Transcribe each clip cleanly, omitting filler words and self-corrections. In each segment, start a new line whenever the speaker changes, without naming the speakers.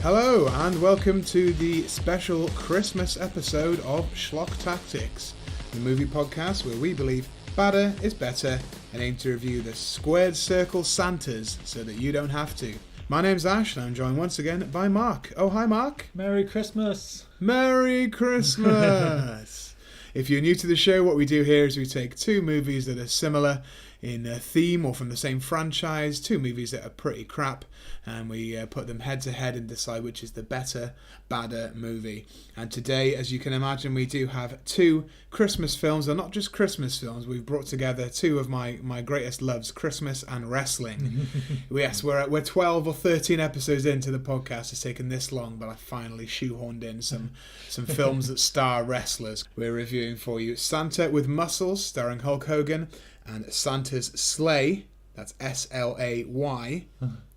Hello and welcome to the special Christmas episode of Schlock Tactics, the movie podcast where we believe badder is better and aim to review the squared circle Santas so that you don't have to. My name's Ash and I'm joined once again by Mark. Oh, hi Mark.
Merry Christmas.
Merry Christmas. If you're new to the show, what we do here is we take two movies that are similar in theme or from the same franchise, two movies that are pretty crap, and we put them head to head and decide which is the better, badder movie. And today, as you can imagine, we do have two Christmas films. They're not just Christmas films. We've brought together two of my greatest loves, Christmas and wrestling. Yes, we're 12 or 13 episodes into the podcast. It's taken this long, but I finally shoehorned in some films that star wrestlers. We're reviewing for you Santa with Muscles, starring Hulk Hogan, and Santa's Slay, that's S-L-A-Y,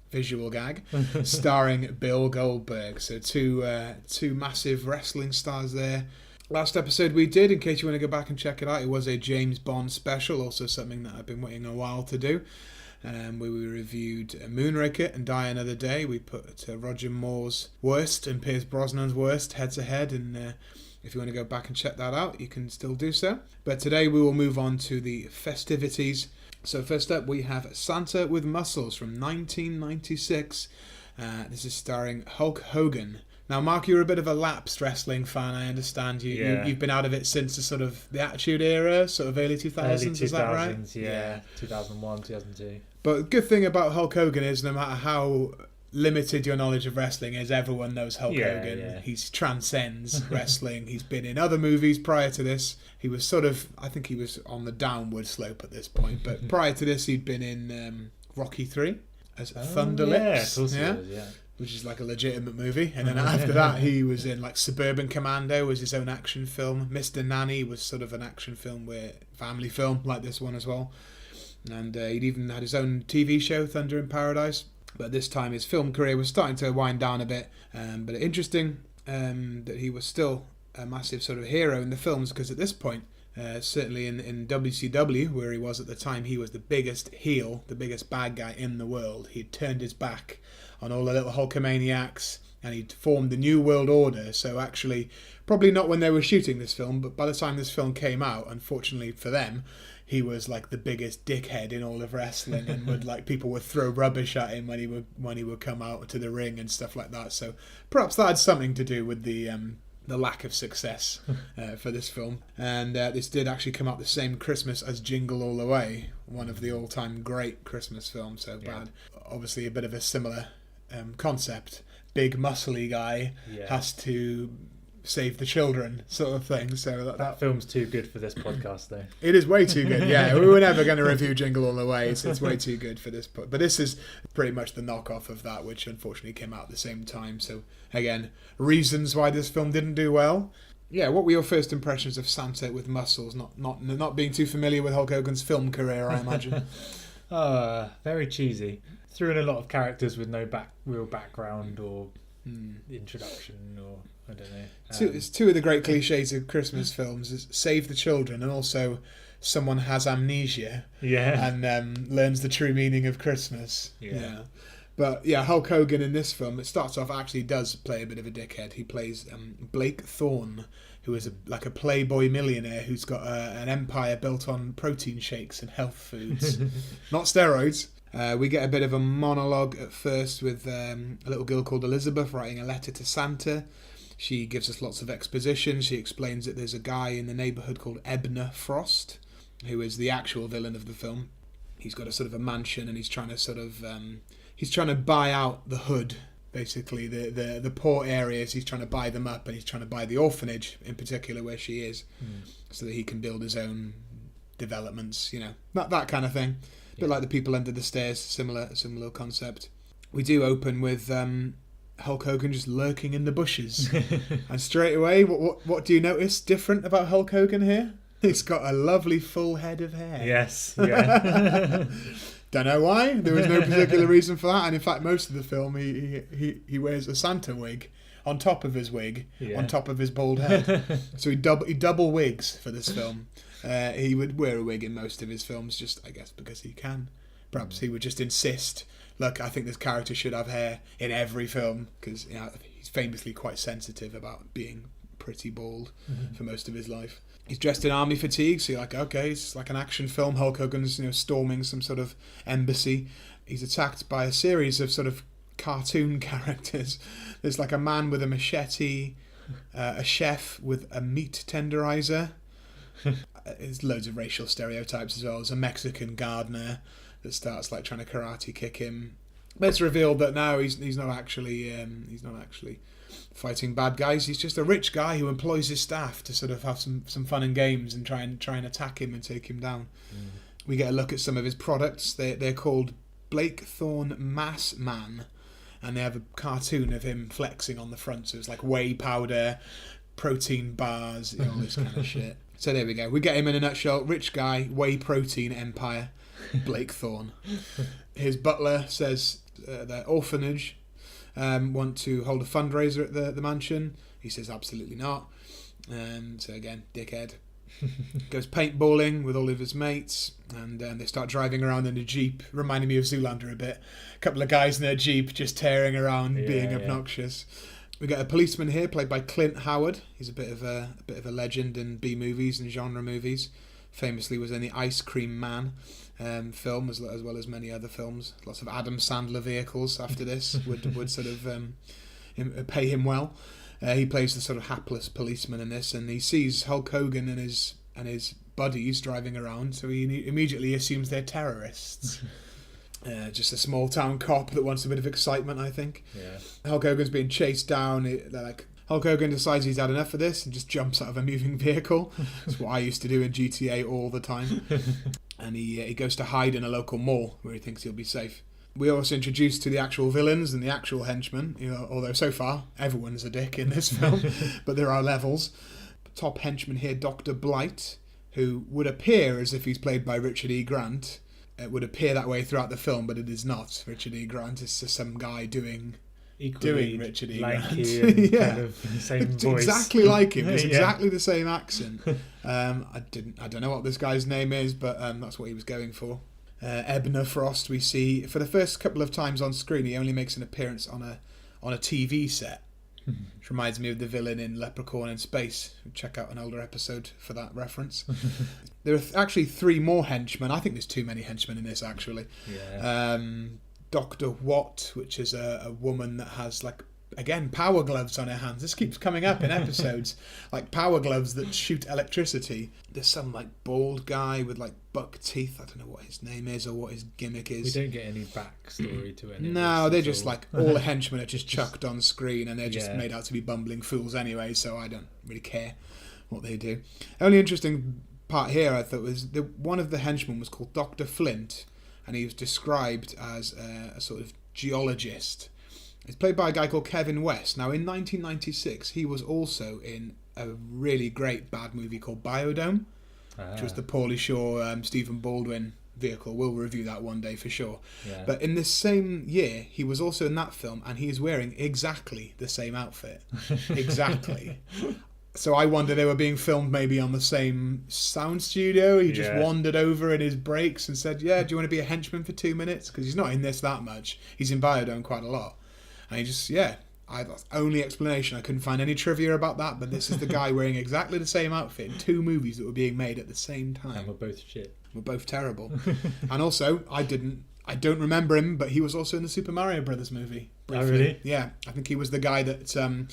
visual gag, starring Bill Goldberg. So two massive wrestling stars there. Last episode we did, in case you want to go back and check it out, it was a James Bond special, also something that I've been waiting a while to do. Where we reviewed Moonraker and Die Another Day. We put Roger Moore's worst and Pierce Brosnan's worst head to head, and if you want to go back and check that out, you can still do so. But today we will move on to the festivities. So first up we have Santa with Muscles from 1996. This is starring Hulk Hogan. Now, Mark, you're a bit of a lapsed wrestling fan, I understand. You've been out of it since the sort of the Attitude Era, sort of early 2000s,
Early 2000s,
is that right?
Yeah, 2001, 2002.
But the good thing about Hulk Hogan is no matter how limited your knowledge of wrestling is, everyone knows Hulk Hogan.
Yeah.
He transcends wrestling. He's been in other movies prior to this. He was I think he was on the downward slope at this point, but prior to this he'd been in Rocky 3 as Thunder Lips.
Yeah,
Which is like a legitimate movie. And then after that he was in like Suburban Commando, was his own action film. Mr. Nanny was sort of an action film, family film like this one as well. And he'd even had his own TV show, Thunder in Paradise. But this time his film career was starting to wind down a bit. But interesting that he was still a massive sort of hero in the films, because at this point, certainly in WCW, where he was at the time, he was the biggest heel, the biggest bad guy in the world. He'd turned his back on all the little Hulkamaniacs, and he'd formed the New World Order. So actually, probably not when they were shooting this film, but by the time this film came out, unfortunately for them, he was like the biggest dickhead in all of wrestling, and people would throw rubbish at him when he would come out to the ring and stuff like that. So perhaps that had something to do with the lack of success for this film. And this did actually come out the same Christmas as Jingle All the Way, one of the all-time great Christmas films. So bad. Obviously a bit of a similar concept. Big muscly guy has to save the children, sort of thing. So
that film's too good for this podcast, though.
It is way too good. Yeah, we were never going to review Jingle All the Way. It's way too good for this. But this is pretty much the knockoff of that, which unfortunately came out at the same time. So again, reasons why this film didn't do well. Yeah, what were your first impressions of Santa with Muscles? Not being too familiar with Hulk Hogan's film career, I imagine.
Very cheesy. Threw in a lot of characters with no real background or introduction, or I don't know.
It's two of the great cliches of Christmas films: is save the children, and also someone has amnesia, and learns the true meaning of Christmas. Yeah. But yeah, Hulk Hogan in this film, it starts off, actually does play a bit of a dickhead. He plays Blake Thorne, who is a playboy millionaire who's got an empire built on protein shakes and health foods, not steroids. We get a bit of a monologue at first with a little girl called Elizabeth writing a letter to Santa. She gives us lots of exposition. She explains that there's a guy in the neighbourhood called Ebner Frost, who is the actual villain of the film. He's got a sort of a mansion, and he's trying to buy out the hood, basically the poor areas. He's trying to buy them up, and he's trying to buy the orphanage in particular where she is, so that he can build his own developments. That kind of thing. A bit like The People Under the Stairs, similar concept. We do open with Hulk Hogan just lurking in the bushes. And straight away, what do you notice different about Hulk Hogan here? He's got a lovely full head of hair.
Yes, yeah.
Don't know why. There was no particular reason for that. And in fact, most of the film, he wears a Santa wig on top of his wig, on top of his bald head. So he double wigs for this film. He would wear a wig in most of his films, just I guess because he can. Perhaps he would just insist look, I think this character should have hair in every film, because he's famously quite sensitive about being pretty bald for most of his life. He's dressed in army fatigues, so you're like, okay, it's like an action film. Hulk Hogan's storming some sort of embassy. He's attacked by a series of sort of cartoon characters. There's like a man with a machete, a chef with a meat tenderizer. There's loads of racial stereotypes as well. There's a Mexican gardener that starts like trying to karate kick him. But it's revealed that now he's not actually fighting bad guys. He's just a rich guy who employs his staff to sort of have some fun and games and try and attack him and take him down. We get a look at some of his products. They're called Blackthorn Mass Man, and they have a cartoon of him flexing on the front. So it's like whey powder, protein bars, all this kind of shit. So there we go. We get him in a nutshell. Rich guy, whey protein empire, Blackthorn. His butler says their orphanage want to hold a fundraiser at the mansion. He says absolutely not. So again, dickhead. Goes paintballing with all of his mates, and they start driving around in a Jeep, reminding me of Zoolander a bit. A couple of guys in their Jeep just tearing around, being obnoxious. We get a policeman here played by Clint Howard. He's a bit of a legend in B movies and genre movies. Famously was in the Ice Cream Man film, as well as many other films. Lots of Adam Sandler vehicles after this would sort of pay him well. He plays the sort of hapless policeman in this, and he sees Hulk Hogan and his buddies driving around, so he immediately assumes they're terrorists. Just a small town cop that wants a bit of excitement, I think. Yeah. Hulk Hogan's being chased down. Hulk Hogan decides he's had enough of this and just jumps out of a moving vehicle. That's what I used to do in GTA all the time. And he goes to hide in a local mall where he thinks he'll be safe. We are also introduced to the actual villains and the actual henchmen, although so far everyone's a dick in this film, but there are levels. Top henchman here, Dr. Blight, who would appear as if he's played by Richard E. Grant. It would appear that way throughout the film, but it is not Richard E. Grant. It's just some guy doing Richard E. Grant.
Yeah, kind of same
it's
voice.
Exactly like him. It's exactly the same accent. I don't know what this guy's name is, but that's what he was going for. Ebner Frost, we see for the first couple of times on screen. He only makes an appearance on a TV set, which reminds me of the villain in Leprechaun in Space. Check out an older episode for that reference. There are actually 3 more henchmen. I think there's too many henchmen in this, actually. Yeah. Dr. Watt, which is a woman that has, like, again, power gloves on her hands. This keeps coming up in episodes. Like power gloves that shoot electricity. There's some, like, bald guy with, like, buck teeth. I don't know what his name is or what his gimmick is.
We don't get any backstory to any of
No,
this
they're just, like, all the henchmen are just chucked on screen, and they're just made out to be bumbling fools anyway, so I don't really care what they do. Only interesting part here, I thought, was one of the henchmen was called Dr. Flint, and he was described as a sort of geologist. It's played by a guy called Kevin West. Now, in 1996, he was also in a really great bad movie called Biodome, which was the Pauly Shore, Stephen Baldwin vehicle. We'll review that one day for sure. Yeah. But in this same year, he was also in that film, and he is wearing exactly the same outfit. Exactly. So I wonder they were being filmed maybe on the same sound studio. He just wandered over in his breaks and said, do you want to be a henchman for 2 minutes? Because he's not in this that much. He's in Biodome quite a lot. And he just, that's the only explanation. I couldn't find any trivia about that, but this is the guy wearing exactly the same outfit in 2 movies that were being made at the same time.
And we're both shit.
We're both terrible. And also, I don't remember him, but he was also in the Super Mario Brothers movie. Briefly.
Oh, really?
Yeah, I think he was the guy that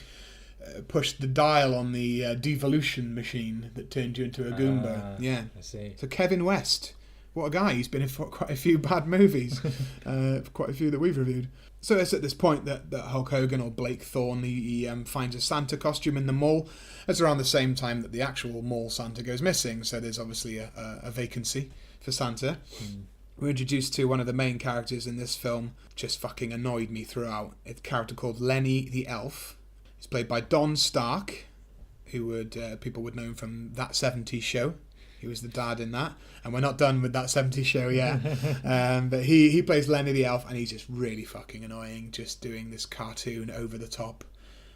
pushed the dial on the devolution machine that turned you into a Goomba. Yeah.
I see.
So Kevin West, what a guy. He's been in quite a few bad movies, quite a few that we've reviewed. So it's at this point that Hulk Hogan, or Blake Thorne, he finds a Santa costume in the mall. It's around the same time that the actual mall Santa goes missing, so there's obviously a vacancy for Santa. We're introduced to one of the main characters in this film, just fucking annoyed me throughout. It's a character called Lenny the Elf. He's played by Don Stark, who people would know him from That 70s Show. He was the dad in that. And we're not done with That 70s Show yet. But he plays Lenny the Elf, and he's just really fucking annoying, just doing this cartoon, over-the-top,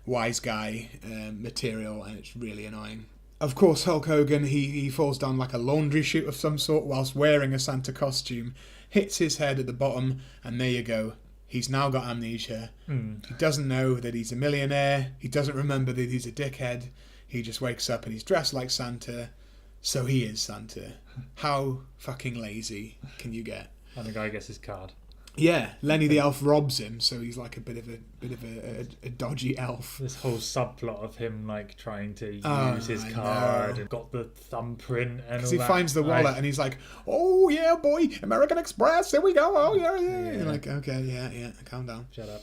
wise guy material, and it's really annoying. Of course, Hulk Hogan, he falls down like a laundry chute of some sort whilst wearing a Santa costume. hits his head at the bottom, and there you go. He's now got amnesia. He doesn't know that he's a millionaire. He doesn't remember that he's a dickhead. He just wakes up and he's dressed like Santa. So he is Santa. How fucking lazy can you get?
And the guy gets his card.
Yeah, Lenny the elf robs him, so he's like a bit of a dodgy elf.
This whole subplot of him like trying to use his card and got the thumbprint and all that.
He finds the wallet and he's like, "Oh yeah, boy, American Express, here we go. Oh yeah." You're like, okay, yeah, calm down.
Shut up.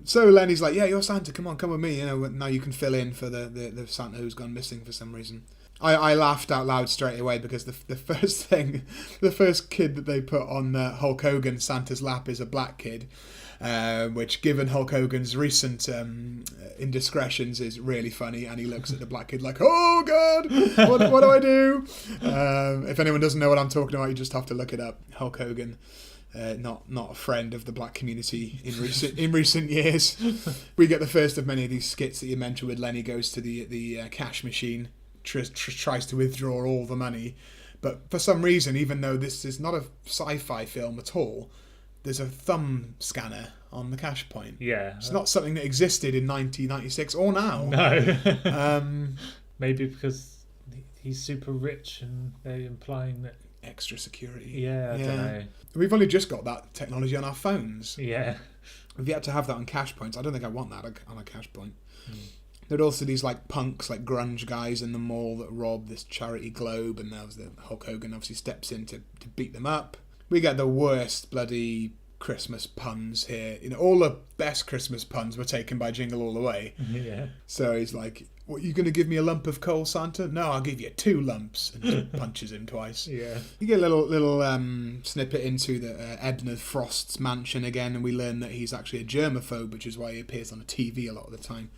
So Lenny's like, "Yeah, you're Santa. Come with me. You know, now you can fill in for the Santa who's gone missing for some reason." I laughed out loud straight away because the first kid that they put on Hulk Hogan Santa's lap is a black kid, which, given Hulk Hogan's recent indiscretions, is really funny. And he looks at the black kid like, "Oh God, what do I do?" If anyone doesn't know what I'm talking about, you just have to look it up. Hulk Hogan, not a friend of the black community in recent years. We get the first of many of these skits that you mentioned, with Lenny goes to the cash machine. Tries to withdraw all the money, but for some reason, even though this is not a sci-fi film at all, there's a thumb scanner on the cash point.
Yeah,
it's not something that existed in 1996 or now.
No. Maybe because he's super rich and they're implying that
extra security.
Yeah, I don't know.
We've only just got that technology on our phones.
Yeah,
we've yet to have that on cash points. I don't think I want that on a cash point. There are also these like punks, like grunge guys in the mall that rob this charity globe, and the Hulk Hogan obviously steps in to beat them up. We get the worst bloody Christmas puns here. You know, all the best Christmas puns were taken by Jingle All the Way.
Yeah.
So he's like, "What, you going to give me a lump of coal, Santa?" "No, I'll give you 2 lumps." And just punches him twice.
Yeah.
You get a little snippet into the Edna Frost's mansion again, and we learn that he's actually a germaphobe, which is why he appears on the TV a lot of the time.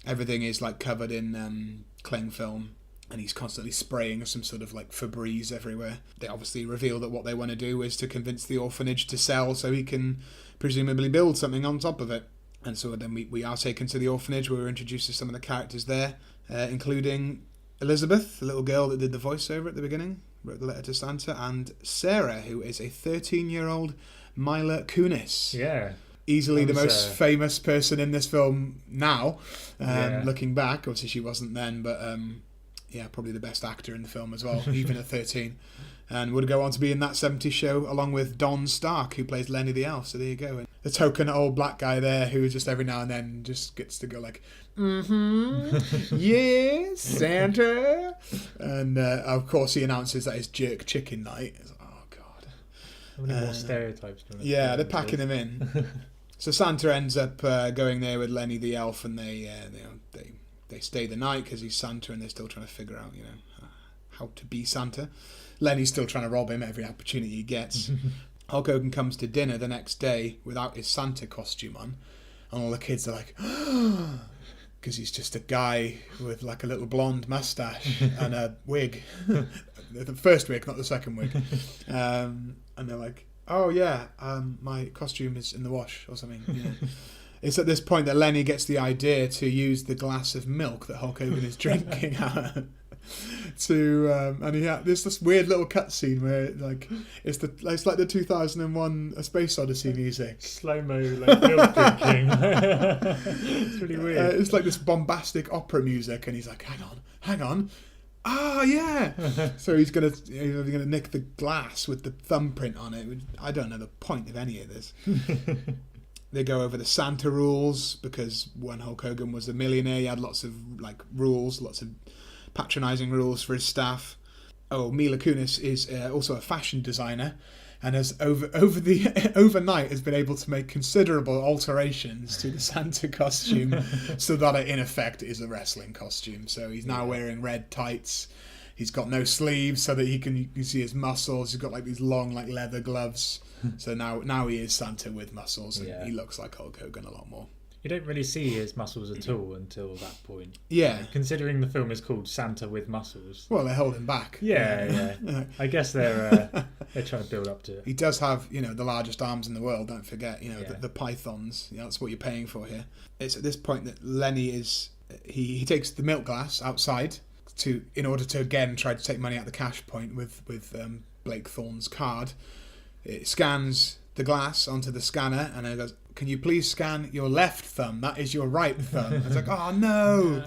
Everything is like covered in cling film, and he's constantly spraying some sort of like Febreze everywhere. They obviously reveal that what they want to do is to convince the orphanage to sell so he can presumably build something on top of it. And so then we are taken to the orphanage, where we're introduced to some of the characters there, including Elizabeth, the little girl that did the voiceover at the beginning, wrote the letter to Santa, and Sarah, who is a 13-year-old Mila Kunis.
Yeah.
Easily the most famous person in this film now, looking back. Obviously she wasn't then, but probably the best actor in the film as well, even at 13. And would go on to be in that 70s show along with Don Stark, who plays Lenny the Elf. So there you go. And the token old black guy there, who just every now and then just gets to go like, "Yeah, Santa." And of course he announces that it's jerk chicken night. It's like, oh God.
How many more stereotypes?
Yeah, they're packing them in. So Santa ends up going there with Lenny the Elf, and they stay the night because he's Santa, and they're still trying to figure out, how to be Santa. Lenny's still trying to rob him every opportunity he gets. Hulk Hogan comes to dinner the next day without his Santa costume on, and all the kids are like, because he's just a guy with like a little blonde mustache and a wig. The first wig, not the second wig. And they're like, "Oh yeah, my costume is in the wash," or something. It's at this point that Lenny gets the idea to use the glass of milk that Hulk Hogan is drinking out and there's this weird little cutscene where like it's like the 2001 A Space Odyssey music,
slow-mo like milk drinking. It's really weird.
It's like this bombastic opera music, and he's like, hang on. Ah, yeah. So he's gonna nick the glass with the thumbprint on it. I don't know the point of any of this. They go over the Santa rules, because when Hulk Hogan was a millionaire, he had lots of like rules, lots of patronising rules for his staff. Oh, Mila Kunis is also a fashion designer, and has overnight has been able to make considerable alterations to the Santa costume so that it in effect is a wrestling costume. So he's now wearing red tights. He's got no sleeves so that you can see his muscles. He's got like these long like leather gloves. So now he is Santa with muscles, and he looks like Hulk Hogan a lot more.
You don't really see his muscles at all until that point.
Yeah.
Considering the film is called Santa with Muscles.
Well, they hold him back.
Yeah. I guess they're trying to build up to it.
He does have, the largest arms in the world, don't forget, the pythons. That's what you're paying for here. It's at this point that Lenny is... He takes the milk glass outside in order to, again, try to take money out of the cash point with Blake Thorne's card. It scans the glass onto the scanner, and it goes, "Can you please scan your left thumb? That is your right thumb." I was like, "Oh no!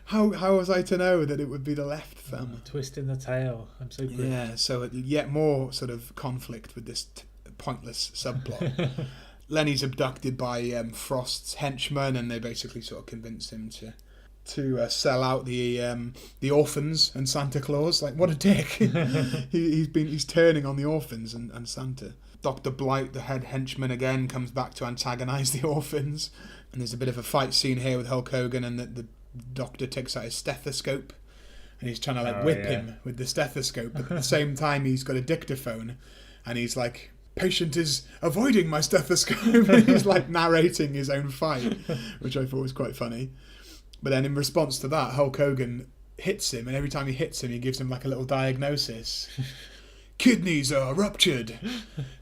How was I to know that it would be the left thumb?"
Twist in the tail. I'm so good.
Yeah, so yet more sort of conflict with this pointless subplot. Lenny's abducted by Frost's henchmen, and they basically sort of convince him to sell out the orphans and Santa Claus. Like, what a dick! he's turning on the orphans and Santa. Dr. Blight, the head henchman, again comes back to antagonise the orphans, and there's a bit of a fight scene here with Hulk Hogan, and the doctor takes out his stethoscope, and he's trying to whip him with the stethoscope, but at the same time he's got a dictaphone, and he's like, "Patient is avoiding my stethoscope," and he's like narrating his own fight, which I thought was quite funny. But then in response to that, Hulk Hogan hits him, and every time he hits him, he gives him like a little diagnosis. "Kidneys are ruptured.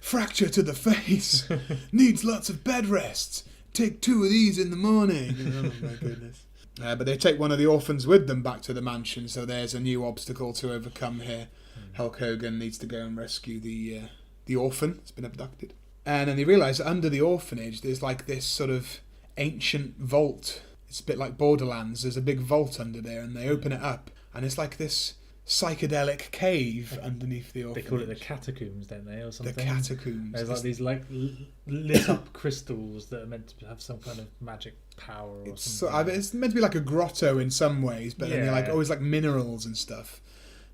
Fracture to the face. Needs lots of bed rest. Take 2 of these in the morning." Oh my goodness. But they take one of the orphans with them back to the mansion, so there's a new obstacle to overcome here. Hulk Hogan needs to go and rescue the orphan that's been abducted. And then they realise that under the orphanage there's like this sort of ancient vault. It's a bit like Borderlands. There's a big vault under there, and they open it up, and it's like this psychedelic cave underneath the orphanage.
They call it the catacombs, don't they, or something?
The catacombs.
There's like these lit up crystals that are meant to have some kind of magic power or something.
It's meant to be like a grotto in some ways, but then they're like always like minerals and stuff.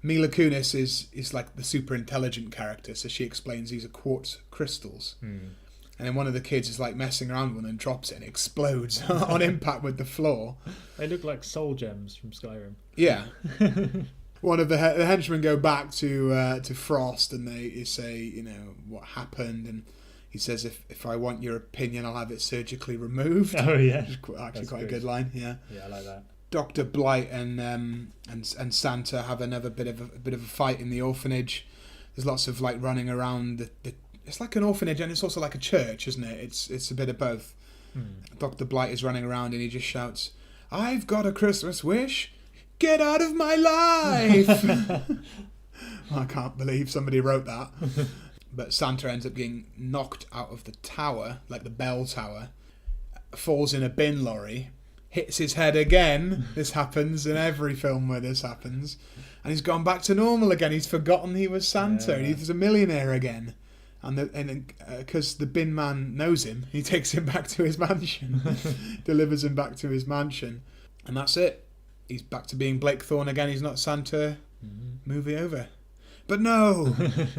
Mila Kunis is like the super intelligent character, so she explains these are quartz crystals. And then one of the kids is like messing around with one and drops it and explodes on impact with the floor.
They look like soul gems from Skyrim.
Yeah. One of the henchmen go back to Frost, and they say, what happened, and he says, if I want your opinion, I'll have it surgically removed.
Oh yeah,
which is actually quite a good line. Yeah,
I like that.
Dr. Blight and Santa have another bit of a fight in the orphanage. There's lots of like running around. It's like an orphanage, and it's also like a church, isn't it? It's a bit of both. Dr. Blight is running around, and he just shouts, "I've got a Christmas wish. Get out of my life!" I can't believe somebody wrote that. But Santa ends up getting knocked out of the tower, like the bell tower, falls in a bin lorry, hits his head again. This happens in every film where this happens. And he's gone back to normal again. He's forgotten he was Santa. And he's a millionaire again. And because the bin man knows him, he takes him back to his mansion, delivers him back to his mansion. And that's it. He's back to being Blake Thorne again. He's not Santa. Movie over. But no,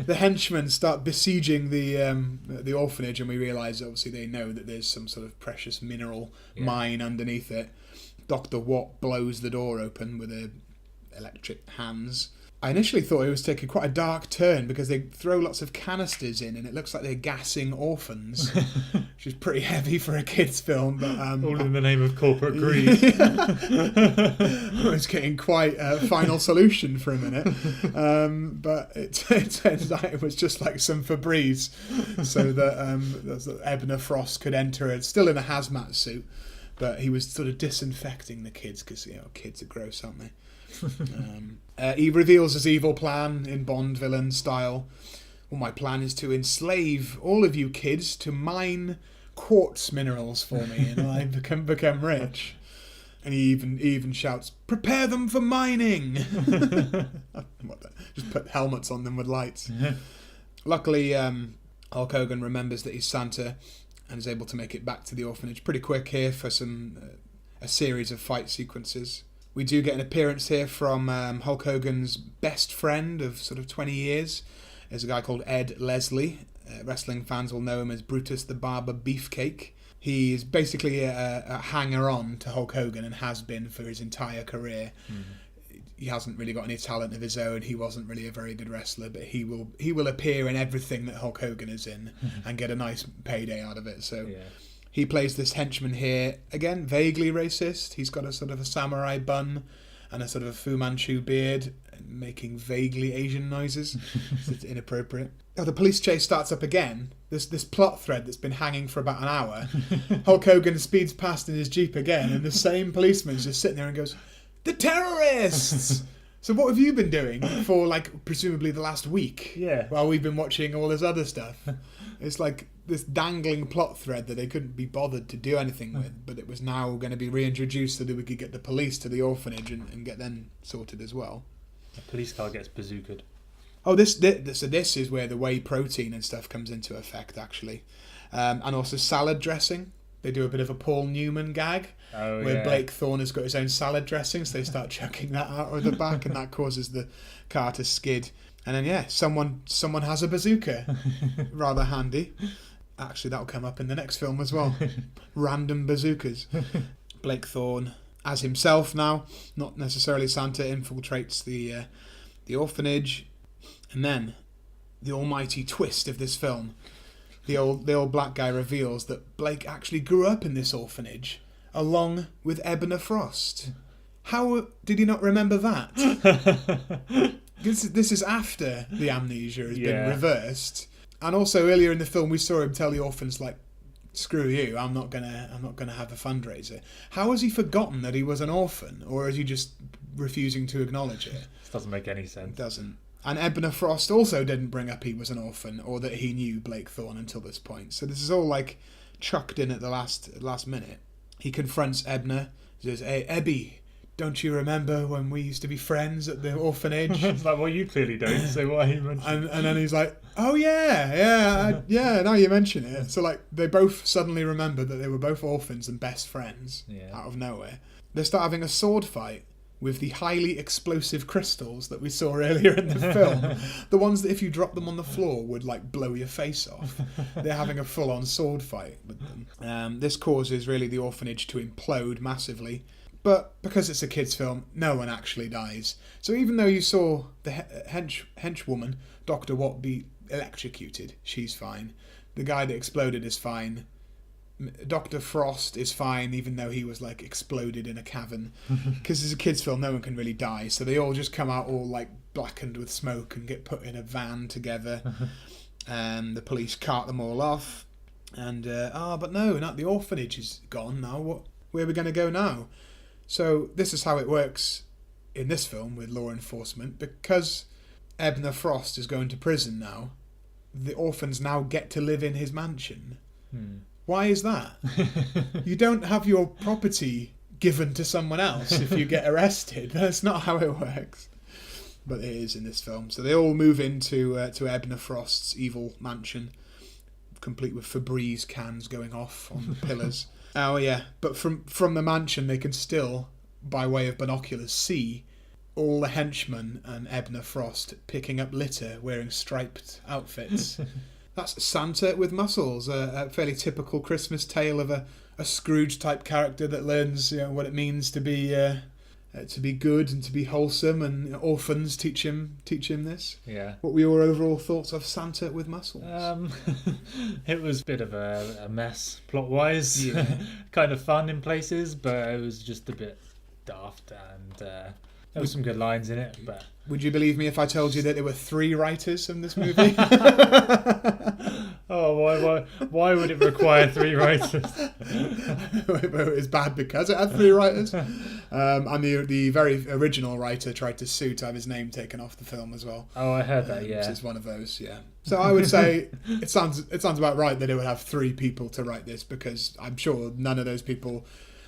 the henchmen start besieging the orphanage, and we realise obviously they know that there's some sort of precious mineral mine underneath it. Dr. Watt blows the door open with her electric hands. I initially thought it was taking quite a dark turn because they throw lots of canisters in, and it looks like they're gassing orphans, which is pretty heavy for a kids' film. But
all in the name of corporate greed.
I was getting quite a Final Solution for a minute, but it turns out it was just like some Febreze, so that Ebner Frost could enter it, still in a hazmat suit, but he was sort of disinfecting the kids because kids are gross, aren't they? He reveals his evil plan in Bond villain style. Well, my plan is to enslave all of you kids to mine quartz minerals for me, and I become rich. And he even shouts, "Prepare them for mining!" Just put helmets on them with lights. Luckily, Hulk Hogan remembers that he's Santa and is able to make it back to the orphanage pretty quick here for a series of fight sequences. We do get an appearance here from Hulk Hogan's best friend of sort of 20 years. There's a guy called Ed Leslie. Wrestling fans will know him as Brutus the Barber Beefcake. He's basically a hanger-on to Hulk Hogan and has been for his entire career. He hasn't really got any talent of his own. He wasn't really a very good wrestler, but he will appear in everything that Hulk Hogan is in and get a nice payday out of it. So. Yeah. He plays this henchman here, again, vaguely racist. He's got a sort of a samurai bun and a sort of a Fu Manchu beard, making vaguely Asian noises. It's inappropriate. Oh, the police chase starts up again. This plot thread that's been hanging for about an hour. Hulk Hogan speeds past in his Jeep again, and the same policeman's just sitting there and goes, "The terrorists!" So what have you been doing for, like, presumably the last week?
Yeah.
While we've been watching all this other stuff. It's like this dangling plot thread that they couldn't be bothered to do anything with, but it was now going to be reintroduced so that we could get the police to the orphanage and get them sorted as well.
The police car gets bazookaed.
Oh, this is where the whey protein and stuff comes into effect, actually. And also salad dressing. They do a bit of a Paul Newman gag where Blake Thorne has got his own salad dressing, so they start chucking that out of the back, and that causes the car to skid. And then, someone has a bazooka. Rather handy. Actually, that'll come up in the next film as well. Random bazookas. Blake Thorne, as himself now, not necessarily Santa, infiltrates the orphanage. And then, the almighty twist of this film. The old black guy reveals that Blake actually grew up in this orphanage, along with Ebner Frost. How did he not remember that? This is after the amnesia has been reversed, and also earlier in the film we saw him tell the orphans, like, "Screw you, I'm not gonna have a fundraiser." How has he forgotten that he was an orphan, or is he just refusing to acknowledge it?
This doesn't make any sense.
It doesn't. And Ebner Frost also didn't bring up he was an orphan or that he knew Blake Thorne until this point. So this is all like chucked in at the last minute. He confronts Ebner. He says, "Hey, Ebby, don't you remember when we used to be friends at the orphanage?"
It's like, well, you clearly don't, so why are you mentioning
and then he's like, "Oh yeah, now you mention it." So like they both suddenly remember that they were both orphans and best friends out of nowhere. They start having a sword fight with the highly explosive crystals that we saw earlier in the film. The ones that if you drop them on the floor would, like, blow your face off. They're having a full-on sword fight with them. This causes, really, the orphanage to implode massively. But because it's a kid's film, no one actually dies. So even though you saw the henchwoman, Dr. Watt, be electrocuted, she's fine. The guy that exploded is fine. Dr. Frost is fine, even though he was, like, exploded in a cavern. Because it's a kid's film, no one can really die. So they all just come out all, like, blackened with smoke and get put in a van together. And the police cart them all off. And, but no, not the orphanage is gone now. Where are we going to go now? So this is how it works in this film with law enforcement. Because Ebner Frost is going to prison now, the orphans now get to live in his mansion. Why is that? You don't have your property given to someone else if you get arrested. That's not how it works. But it is in this film. So they all move into to Ebner Frost's evil mansion, complete with Febreze cans going off on the pillars. Oh yeah, but from the mansion they can still, by way of binoculars, see all the henchmen and Ebner Frost picking up litter wearing striped outfits. That's Santa with muscles, a fairly typical Christmas tale of a Scrooge-type character that learns, what it means to be good and to be wholesome, and orphans teach him this.
Yeah.
What were your overall thoughts of Santa with muscles?
It was a bit of a mess plot-wise.
Yeah.
Kind of fun in places, but it was just a bit daft, and there were some good lines in it. But
would you believe me if I told you that there were 3 writers in this movie?
Oh, why would it require 3 writers?
It was bad because it had 3 writers. And the very original writer tried to sue to have his name taken off the film as well.
Oh, I heard that, yeah.
Which is one of those, yeah. So I would say it sounds about right that it would have 3 people to write this, because I'm sure none of those people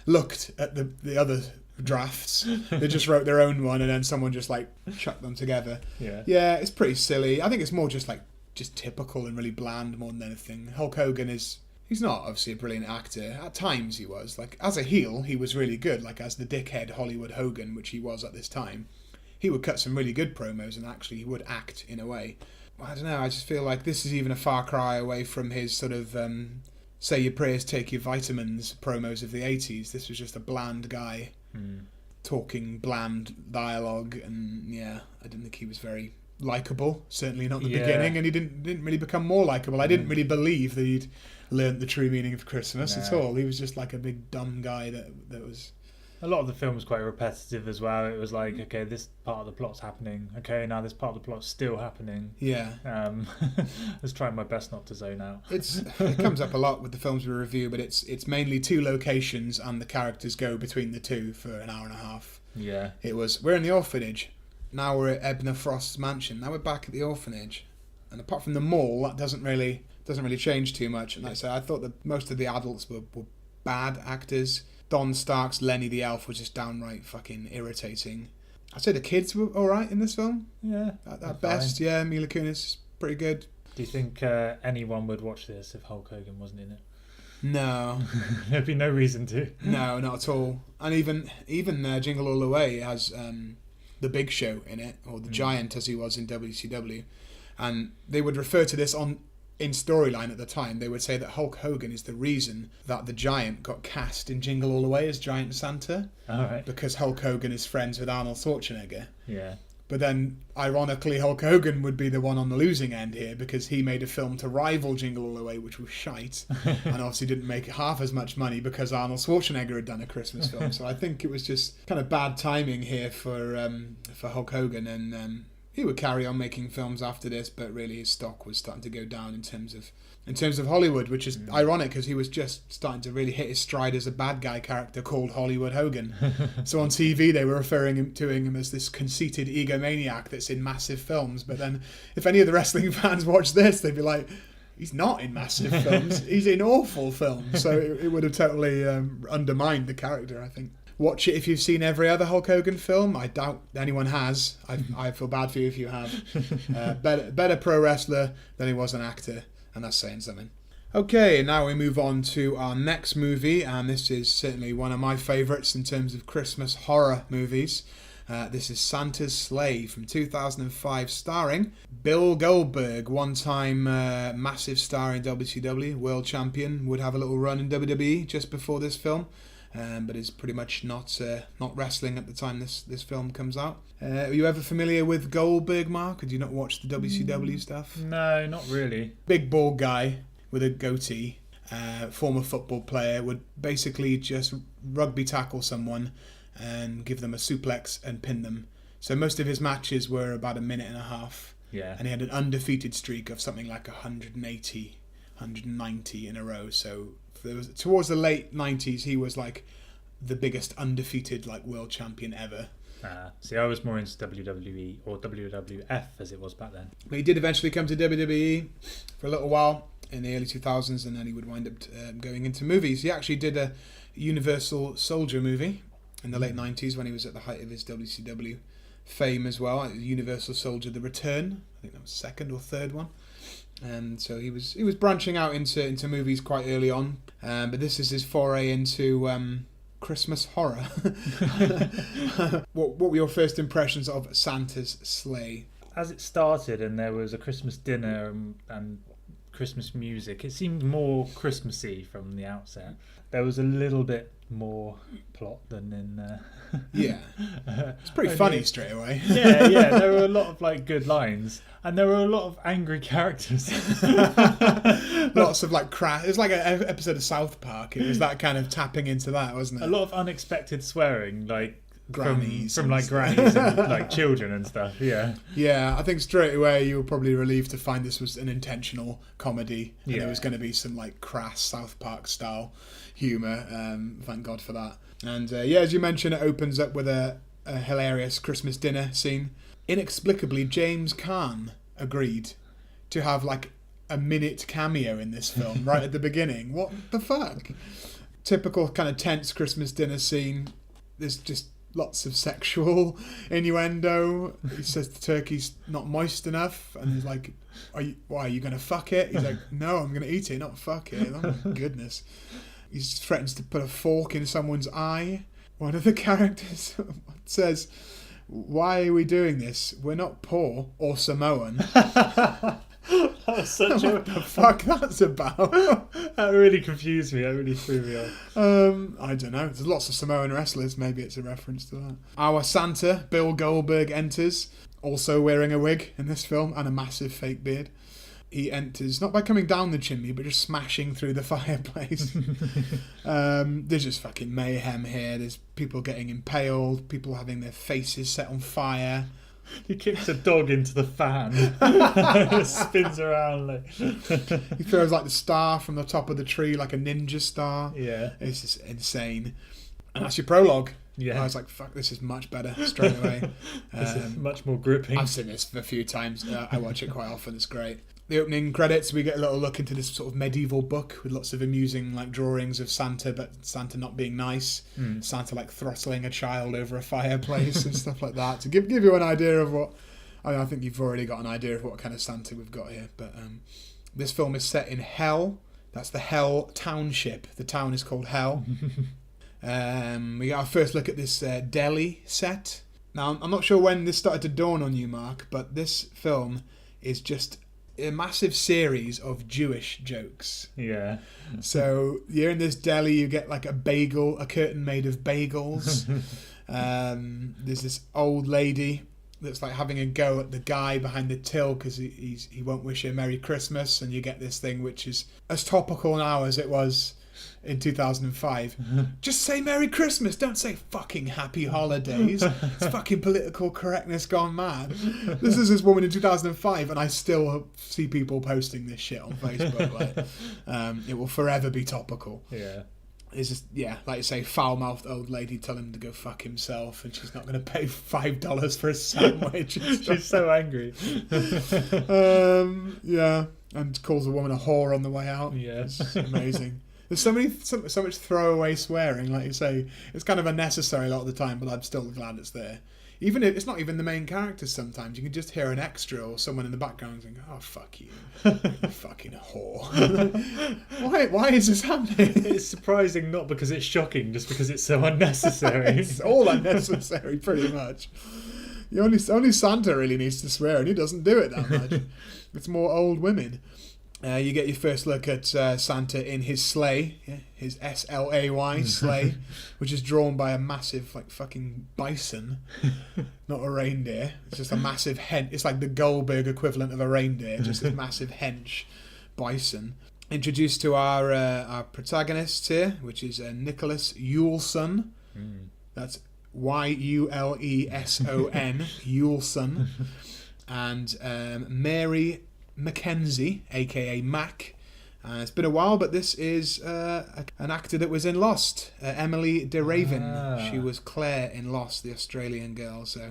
looked at the other drafts. They just wrote their own one and then someone just, like, chucked them together. Yeah, it's pretty silly. I think it's more just typical and really bland more than anything. Hulk Hogan he's not obviously a brilliant actor. At times he was. Like, as a heel, he was really good. Like, as the dickhead Hollywood Hogan, which he was at this time, he would cut some really good promos and actually he would act in a way. I don't know, I just feel like this is even a far cry away from his sort of say your prayers, take your vitamins promos of the 80s. This was just a bland guy talking bland dialogue, and I didn't think he was very likeable, certainly not in the beginning, and he didn't really become more likeable. I didn't really believe that he'd learnt the true meaning of Christmas at all. He was just like a big dumb guy that was...
A lot of the film was quite repetitive as well. It was like, okay, this part of the plot's happening. Okay, now this part of the plot's still happening.
Yeah.
I was trying my best not to zone out.
It comes up a lot with the films we review, but it's mainly 2 locations and the characters go between the 2 for an hour and a half.
Yeah.
It was, we're in the orphanage. now we're at Ebner Frost's mansion. Now we're back at the orphanage, and apart from the mall, that doesn't really change too much. And like I said, I thought that most of the adults were bad actors. Don Stark's Lenny the elf was just downright fucking irritating. I'd say the kids were all right in this film.
Yeah,
at best. Fine. Yeah, Mila Kunis is pretty good.
Do you think anyone would watch this if Hulk Hogan wasn't in it?
No.
There'd be no reason to.
No, not at all. And even Jingle All the Way has the Big Show in it, or the Giant as he was in WCW. And they would refer to this in storyline at the time. They would say that Hulk Hogan is the reason that the Giant got cast in Jingle All the Way as Giant Santa.
All right.
Because Hulk Hogan is friends with Arnold Schwarzenegger.
Yeah.
But then, ironically, Hulk Hogan would be the one on the losing end here because he made a film to rival Jingle All the Way, which was shite, and obviously didn't make half as much money because Arnold Schwarzenegger had done a Christmas film. So I think it was just kind of bad timing here for Hulk Hogan, and he would carry on making films after this, but really his stock was starting to go down in terms of Hollywood, which is ironic because he was just starting to really hit his stride as a bad guy character called Hollywood Hogan. So on TV they were referring to him as this conceited egomaniac that's in massive films, but then if any of the wrestling fans watch this, they'd be like, he's not in massive films, he's in awful films. So it would have totally undermined the character, I think. Watch it if you've seen every other Hulk Hogan film. I doubt anyone has. I feel bad for you if you have. Better pro wrestler than he was an actor, and that's saying something. Okay, now we move on to our next movie, and this is certainly one of my favourites in terms of Christmas horror movies. This is Santa's Sleigh from 2005, starring Bill Goldberg, one-time massive star in WCW, world champion, would have a little run in WWE just before this film. But is pretty much not wrestling at the time this film comes out. Are you ever familiar with Goldberg, Mark? Or do you not watch the WCW stuff?
No, not really.
Big bald guy with a goatee, former football player, would basically just rugby tackle someone and give them a suplex and pin them. So most of his matches were about a minute and a half.
Yeah. And
he had an undefeated streak of something like 180, 190 in a row. So towards the late 90s, he was like the biggest undefeated world champion ever.
See, I was more into WWE or WWF as it was back then.
But he did eventually come to WWE for a little while in the early 2000s, and then he would wind up going into movies. He actually did a Universal Soldier movie in the late 90s when he was at the height of his WCW fame as well. Universal Soldier: The Return. I think that was the second or third one. And so he was branching out into movies quite early on, but this is his foray into Christmas horror. What were your first impressions of Santa's Sleigh?
As it started and there was a Christmas dinner and Christmas music, it seemed more Christmassy from the outset. There was a little bit more plot than in...
Yeah. It's pretty funny straight away.
Yeah. There were a lot of good lines. And there were a lot of angry characters.
Lots of crash. It was like an episode of South Park. It was that kind of tapping into that, wasn't it?
A lot of unexpected swearing,
grannies
from grannies and children and stuff.
Yeah, I think straight away you were probably relieved to find this was an intentional comedy, and there was going to be some crass South Park style humour. Thank God for that. And as you mentioned, it opens up with a hilarious Christmas dinner scene. Inexplicably, James Caan agreed to have a minute cameo in this film right at the beginning. What the fuck? Typical kind of tense Christmas dinner scene. There's just lots of sexual innuendo. He says the turkey's not moist enough, and he's like, are you going to fuck it? He's like, no, I'm going to eat it, not fuck it. Oh my goodness. He threatens to put a fork in someone's eye. One of the characters says, why are we doing this? We're not poor or Samoan.
That's such
what the fuck that's about?
That really confused me. That really threw me off.
I don't know. There's lots of Samoan wrestlers. Maybe it's a reference to that. Our Santa, Bill Goldberg, enters, also wearing a wig in this film and a massive fake beard. He enters not by coming down the chimney, but just smashing through the fireplace. There's just fucking mayhem here. There's people getting impaled, people having their faces set on fire.
He kicks a dog into the fan. It spins around.
He throws the star from the top of the tree like a ninja star.
Yeah.
It's just insane. And that's your prologue.
Yeah.
I was like, fuck, this is much better straight away.
This is much more gripping.
I've seen this a few times. I watch it quite often. It's great. The opening credits, we get a little look into this sort of medieval book with lots of amusing like drawings of Santa, but Santa not being nice. Santa like throttling a child over a fireplace and stuff like that to give you an idea of what. I think you've already got an idea of what kind of Santa we've got here. But this film is set in Hell. That's the Hell Township. The town is called Hell. We got our first look at this deli set. Now, I'm not sure when this started to dawn on you, Mark, but this film is just a massive series of Jewish jokes.
Yeah.
So you're in this deli, you get like a curtain made of bagels. There's this old lady that's like having a go at the guy behind the till because he won't wish her Merry Christmas, and you get this thing which is as topical now as it was in 2005. Just say Merry Christmas, don't say fucking Happy Holidays. It's fucking political correctness gone mad. This is this woman in 2005 and I still see people posting this shit on Facebook. Like, it will forever be topical.
Yeah.
It's just, yeah, like you say, foul-mouthed old lady telling him to go fuck himself, and she's not going to pay $5 for a sandwich.
She's so angry.
Yeah, and calls a woman a whore on the way out.
Yes.
It's amazing. There's so much throwaway swearing, like you say. It's kind of unnecessary a lot of the time, but I'm still glad it's there. Even if it's not even the main characters sometimes, you can just hear an extra or someone in the background saying, oh, fuck you. You fucking whore. Why is this happening?
It's surprising, not because it's shocking, just because it's so unnecessary.
It's all unnecessary, pretty much. Only Santa really needs to swear, and he doesn't do it that much. It's more old women. You get your first look at Santa in his sleigh, his S-L-A-Y sleigh, which is drawn by a massive, like, fucking bison, not a reindeer. It's just a massive hench. It's like the Goldberg equivalent of a reindeer, just a massive hench bison. Introduced to our protagonists here, which is Nicholas Yuleson. That's Y-U-L-E-S-O-N, Yuleson. And Mary Mackenzie, aka Mac. It's been a while, but this is an actor that was in Lost, Emily de Raven. She was Claire in Lost, the Australian girl. So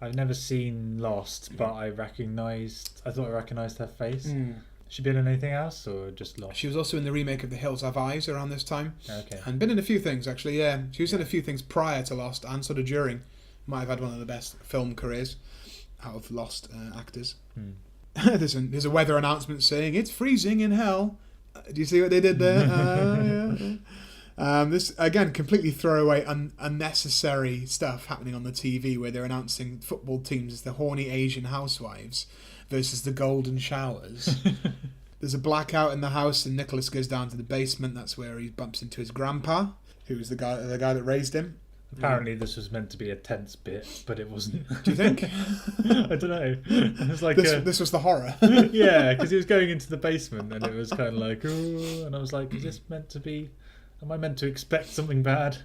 I've never seen Lost, but I thought I recognised her face. She been in anything else or just Lost?
She was also in the remake of The Hills Have Eyes around this time.
Okay.
And been in a few things, actually, yeah. She was in a few things prior to Lost and sort of during. Might have had one of the best film careers out of Lost actors. There's a weather announcement saying it's freezing in hell. Do you see what they did there? This again, completely throwaway, unnecessary stuff happening on the TV where they're announcing football teams as the horny Asian housewives versus the golden showers. There's a blackout in the house, and Nicholas goes down to the basement. That's where he bumps into his grandpa, who was the guy that raised him.
Apparently this was meant to be a tense bit, but it wasn't.
Do you think?
I don't know. It was like
this was the horror.
Yeah, because he was going into the basement and it was kind of like, ooh, and I was like, is this meant to be... Am I meant to expect something bad?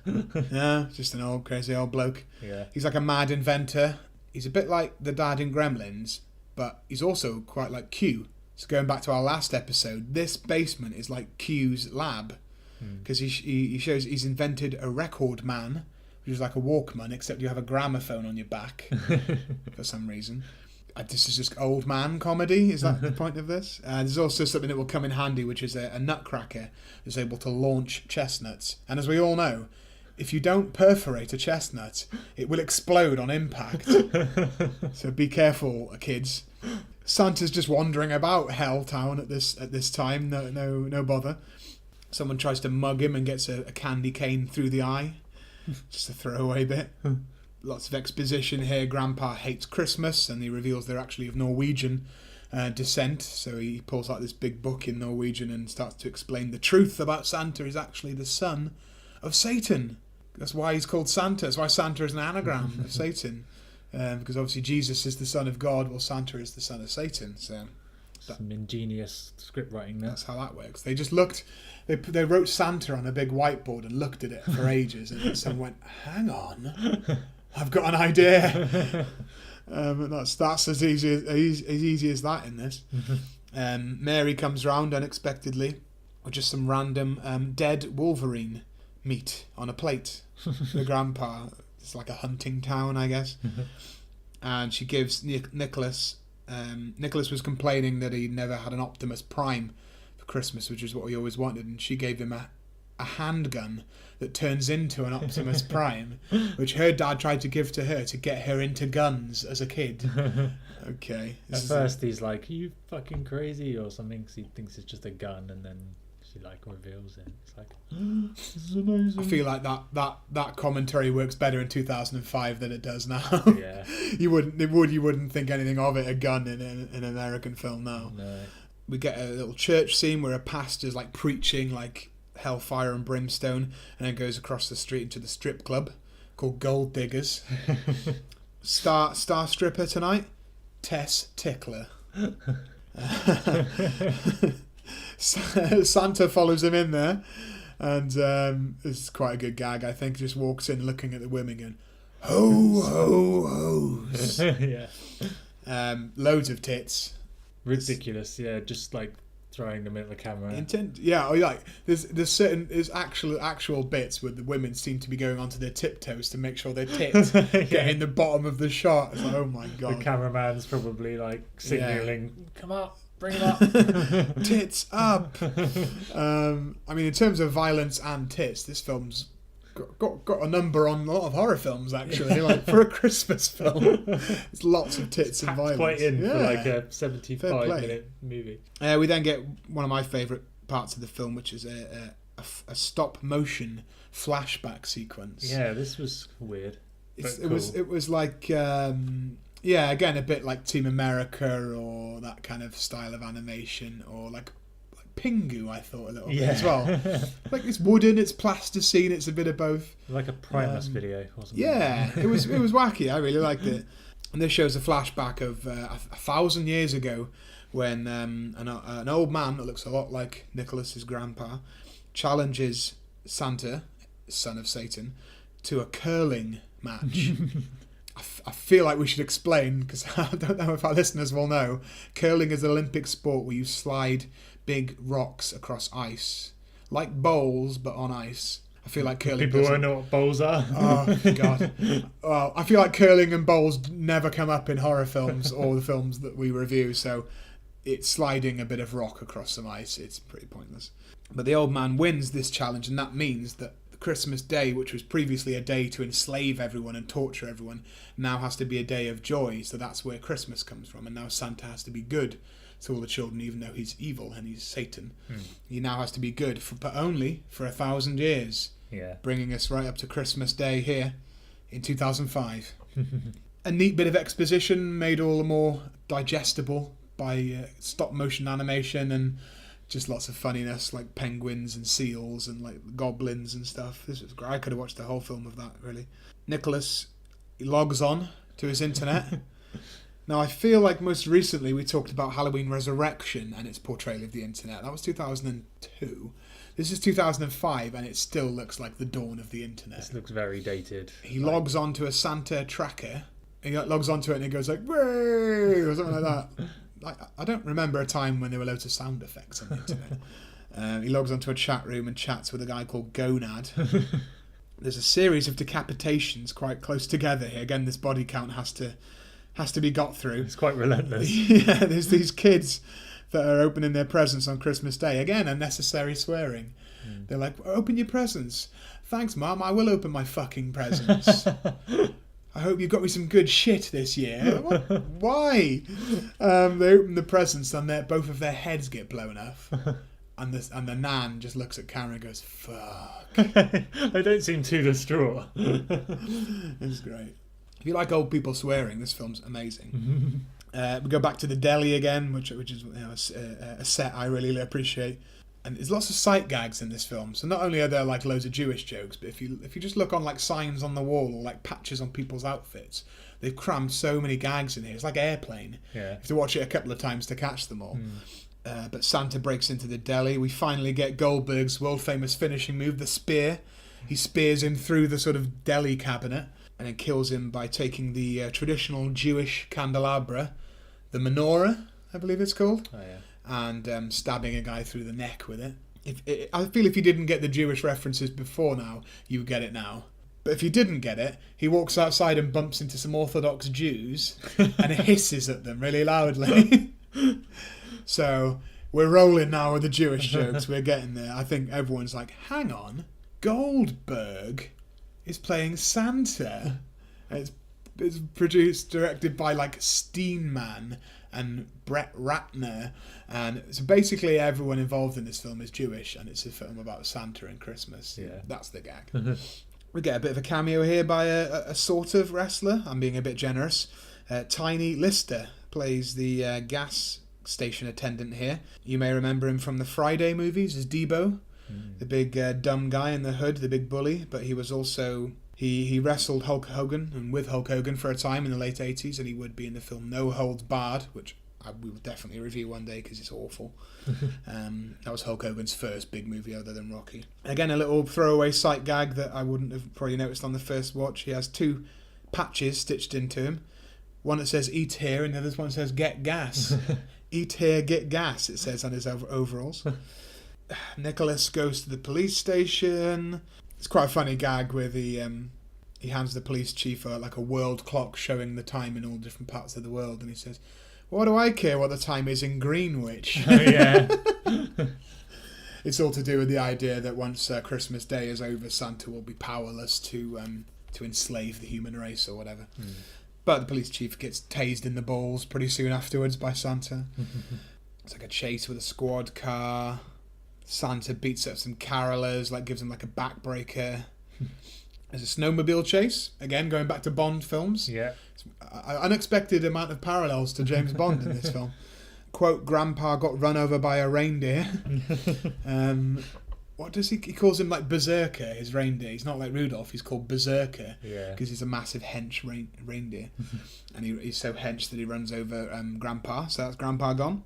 Yeah, just an old crazy old bloke.
Yeah.
He's like a mad inventor. He's a bit like the dad in Gremlins, but he's also quite like Q. So going back to our last episode, this basement is like Q's lab, because he shows he's invented a record man, which is like a Walkman, except you have a gramophone on your back for some reason. This is just old man comedy. Is that the point of this? There's also something that will come in handy, which is a nutcracker that's able to launch chestnuts. And as we all know, if you don't perforate a chestnut, it will explode on impact. So be careful, kids. Santa's just wandering about Helltown at this time. No bother. Someone tries to mug him and gets a candy cane through the eye. Just a throwaway bit. Lots of exposition here. Grandpa hates Christmas, and he reveals they're actually of Norwegian descent. So he pulls out this big book in Norwegian and starts to explain the truth about Santa is actually the son of Satan. That's why he's called Santa. That's why Santa is an anagram of Satan. Because obviously Jesus is the son of God, while Santa is the son of Satan. So
some ingenious script writing there.
That's how that works. They just looked... They wrote Santa on a big whiteboard and looked at it for ages, and then someone went, hang on, I've got an idea. That's as easy as that in this. Mary comes round unexpectedly with just some random dead Wolverine meat on a plate. The grandpa, it's like a hunting town, I guess. And she gives Nicholas. Nicholas was complaining that he never had an Optimus Prime for Christmas, which is what he always wanted, and she gave him a handgun that turns into an Optimus Prime, which her dad tried to give to her to get her into guns as a kid. Okay.
At first he's like, "Are you fucking crazy?" or something, because he thinks it's just a gun, and then she like reveals it. It's like, this is amazing.
I feel like that commentary works better in 2005 than it does now.
Yeah.
You wouldn't think anything of it, a gun in an American film now.
No.
We get a little church scene where a pastor's like preaching like hellfire and brimstone, and then goes across the street into the strip club called Gold Diggers. Star stripper tonight, Tess Tickler. Santa follows him in there, and it's quite a good gag, I think. Just walks in looking at the women and ho ho ho's.
Yeah.
Loads of tits.
Ridiculous. Yeah, just like throwing them at the camera.
There's actual bits where the women seem to be going onto their tiptoes to make sure their tits get in the bottom of the shot. It's like, oh my god.
The cameraman's probably like signaling, "Come up, bring them up."
Tits up. I mean, in terms of violence and tits, this film's got a number on a lot of horror films, actually. Like, for a Christmas film, there's lots of tits and violence.
Quite in for like a 75-minute movie.
We then get one of my favourite parts of the film, which is a stop motion flashback sequence.
Yeah, this was weird.
It was like again a bit like Team America or that kind of style of animation, or like Pingu, I thought, a little bit as well. Like, it's wooden, it's plasticine, it's a bit of both.
Like a Primus video, wasn't it?
Yeah, it was wacky. I really liked it. And this shows a flashback of 1,000 years ago, when an old man that looks a lot like Nicholas's grandpa challenges Santa, son of Satan, to a curling match. I feel like we should explain, because I don't know if our listeners will know. Curling is an Olympic sport where you slide big rocks across ice, like bowls but on ice. I feel like curling.
People won't know what bowls are.
Oh god. Well, I feel like curling and bowls never come up in horror films or the films that we review. So it's sliding a bit of rock across some ice. It's pretty pointless. But the old man wins this challenge, and that means that Christmas Day, which was previously a day to enslave everyone and torture everyone, now has to be a day of joy. So that's where Christmas comes from, and now Santa has to be good to all the children, even though he's evil and he's Satan. He now has to be good, but only for 1,000 years.
Yeah,
bringing us right up to Christmas Day here in 2005. A neat bit of exposition made all the more digestible by stop motion animation, and just lots of funniness, like penguins and seals and like goblins and stuff. This was great. I could have watched the whole film of that, really. Nicholas, he logs on to his internet. Now, I feel like most recently we talked about Halloween Resurrection and its portrayal of the internet. That was 2002. This is 2005, and it still looks like the dawn of the internet.
This looks very dated.
He logs on to a Santa tracker. He logs onto it and he goes like, "Way!" or something like that. I don't remember a time when there were loads of sound effects on the internet. He logs onto a chat room and chats with a guy called Gonad. There's a series of decapitations quite close together here. Again, this body count has to be got through.
It's quite relentless.
Yeah, there's these kids that are opening their presents on Christmas Day. Again, unnecessary swearing. They're like, "Open your presents." "Thanks, Mum, I will open my fucking presents." "I hope you got me some good shit this year." What? Why? They open the presents and both of their heads get blown off. And the nan just looks at camera and goes, "Fuck."
They don't seem too distraught.
It's great. If you like old people swearing, this film's amazing. We go back to the deli again, which is a set I really appreciate. And there's lots of sight gags in this film. So not only are there like loads of Jewish jokes, but if you just look on like signs on the wall or like patches on people's outfits, they've crammed so many gags in here. It's like Airplane.
Yeah.
You have to watch it a couple of times to catch them all. But Santa breaks into the deli. We finally get Goldberg's world famous finishing move, the spear. He spears him through the sort of deli cabinet and then kills him by taking the traditional Jewish candelabra, the menorah, I believe it's called.
Oh, yeah.
And stabbing a guy through the neck with it. I feel if you didn't get the Jewish references before now, you get it now. But if you didn't get it, he walks outside and bumps into some Orthodox Jews and hisses at them really loudly. So we're rolling now with the Jewish jokes. We're getting there. I think everyone's like, hang on, Goldberg is playing Santa. It's directed by like Steenman and Brett Ratner, and so basically everyone involved in this film is Jewish, and it's a film about Santa and Christmas.
Yeah,
that's the gag. We get a bit of a cameo here by a sort of wrestler. I'm being a bit generous. Tiny Lister plays the gas station attendant here. You may remember him from the Friday movies as Debo, the big dumb guy in the hood, the big bully, but he was also... He wrestled Hulk Hogan and with Hulk Hogan for a time in the late 80s, and he would be in the film No Holds Barred, which we will definitely review one day because it's awful. That was Hulk Hogan's first big movie other than Rocky. Again, a little throwaway sight gag that I wouldn't have probably noticed on the first watch. He has two patches stitched into him. One that says eat here and the other one says get gas. Eat here, get gas, it says on his overalls. Nicholas goes to the police station. It's quite a funny gag where he hands the police chief like a world clock showing the time in all different parts of the world, and he says, "What do I care what the time is in Greenwich?"
Oh, yeah.
It's all to do with the idea that once Christmas Day is over, Santa will be powerless to enslave the human race or whatever. But the police chief gets tased in the balls pretty soon afterwards by Santa. It's like a chase with a squad car. Santa beats up some carolers, like gives them like a backbreaker. There's a snowmobile chase, again going back to Bond films.
Yeah.
Unexpected amount of parallels to James Bond in this film. Quote, Grandpa got run over by a reindeer. What does he calls him like Berserker, his reindeer. He's not like Rudolph, he's called Berserker.
Yeah.
Because he's a massive hench reindeer. And he's so hench that he runs over Grandpa, so that's Grandpa gone.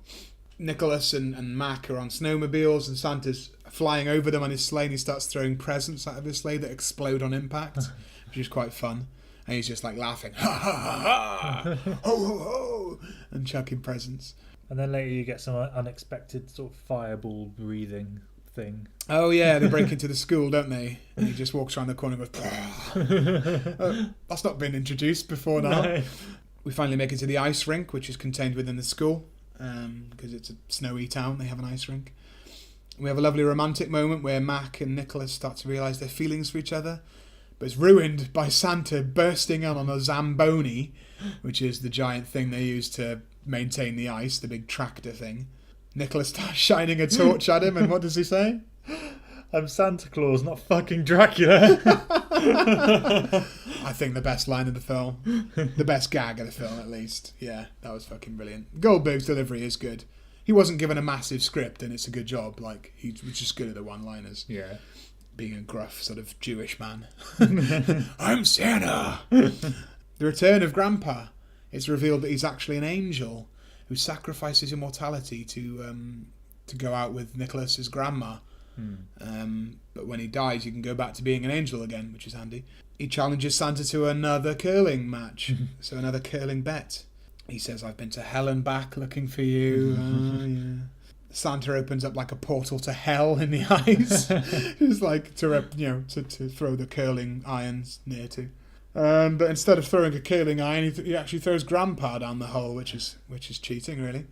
Nicholas and Mac are on snowmobiles, and Santa's flying over them on his sleigh, and he starts throwing presents out of his sleigh that explode on impact, which is quite fun. And he's just like laughing, ha ha ha ha, ho ho ho, and chucking presents.
And then later you get some unexpected sort of fireball breathing thing.
Oh yeah, they break into the school, don't they? And he just walks around the corner and goes, that's not been introduced before now. No. We finally make it to the ice rink, which is contained within the school. Because it's a snowy town, they have an ice rink. We have a lovely romantic moment where Mac and Nicholas start to realise their feelings for each other, but it's ruined by Santa bursting on a Zamboni, which is the giant thing they use to maintain the ice, the big tractor thing. Nicholas starts shining a torch at him, and what does he say?
I'm Santa Claus, not fucking Dracula.
I think the best line of the film. The best gag of the film, at least. Yeah, that was fucking brilliant. Goldberg's delivery is good. He wasn't given a massive script, and it's a good job. Like, he was just good at the one-liners.
Yeah.
Being a gruff, sort of Jewish man. I'm Santa! The return of Grandpa. It's revealed that he's actually an angel who sacrifices immortality to go out with Nicholas's grandma. But when he dies, you can go back to being an angel again, which is handy. He challenges Santa to another curling match, so another curling bet. He says, "I've been to hell and back looking for you." Yeah. Santa opens up like a portal to hell in the ice, just like to throw the curling irons near to. But instead of throwing a curling iron, he actually throws Grandpa down the hole, which is cheating, really.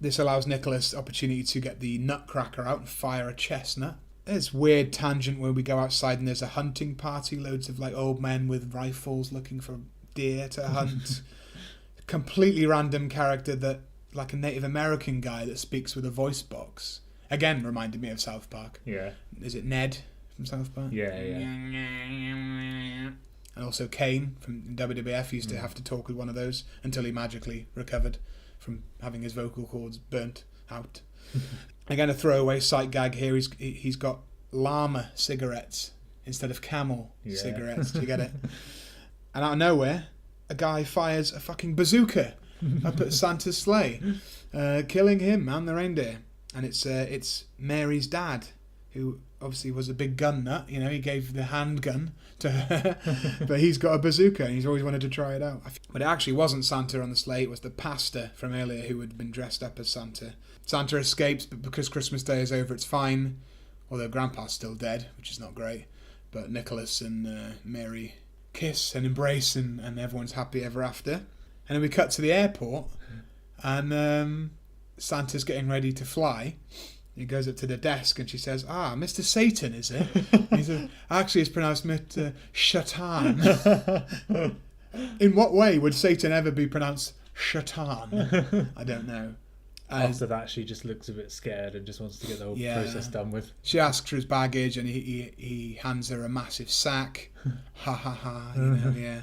This allows Nicholas opportunity to get the nutcracker out and fire a chestnut. There's weird tangent where we go outside and there's a hunting party, loads of like old men with rifles looking for deer to hunt. Completely random character that, like a Native American guy that speaks with a voice box. Again, reminded me of South Park.
Yeah.
Is it Ned from South Park?
Yeah.
And also Kane from WWF used to have to talk with one of those until he magically recovered from having his vocal cords burnt out. Again, a throwaway sight gag here. He's got llama cigarettes instead of camel cigarettes. Do you get it? And out of nowhere, a guy fires a fucking bazooka up at Santa's sleigh, killing him and the reindeer. And it's Mary's dad who obviously was a big gun nut. You know, he gave the handgun to her, but he's got a bazooka and he's always wanted to try it out. But it actually wasn't Santa on the sleigh, it was the pastor from earlier who had been dressed up as Santa. Santa escapes, but because Christmas Day is over, it's fine. Although Grandpa's still dead, which is not great. But Nicholas and Mary kiss and embrace, and everyone's happy ever after. And then we cut to the airport, and Santa's getting ready to fly. He goes up to the desk and she says, Mr. Satan, is it? And he says, actually it's pronounced Mr. Shatan. In what way would Satan ever be pronounced Shatan? I don't know.
After that, she just looks a bit scared and just wants to get the whole process done with.
She asks for his baggage, and he hands her a massive sack. Ha ha ha, you know, yeah.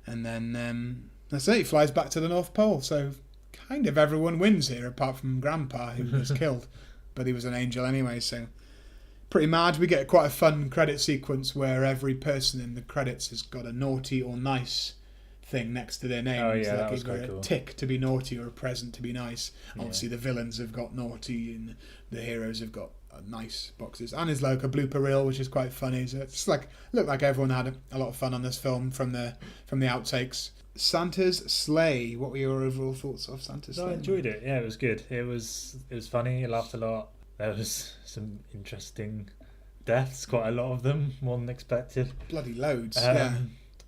And then that's it. He flies back to the North Pole. So kind of everyone wins here, apart from Grandpa, who was killed, but he was an angel anyway. So pretty mad. We get quite a fun credit sequence where every person in the credits has got a naughty or nice thing next to their name.
Oh yeah, that was
either
quite cool.
A tick to be naughty or a present to be nice. Obviously the villains have got naughty and the heroes have got nice boxes. And there's like a blooper reel, which is quite funny. So it's like looked like everyone had a lot of fun on this film from the outtakes. Santa's Sleigh. What were your overall thoughts of Santa's Sleigh?
I enjoyed it. Yeah, it was good. It was funny. I laughed a lot. There was some interesting deaths, quite a lot of them, more than expected.
Bloody loads.
The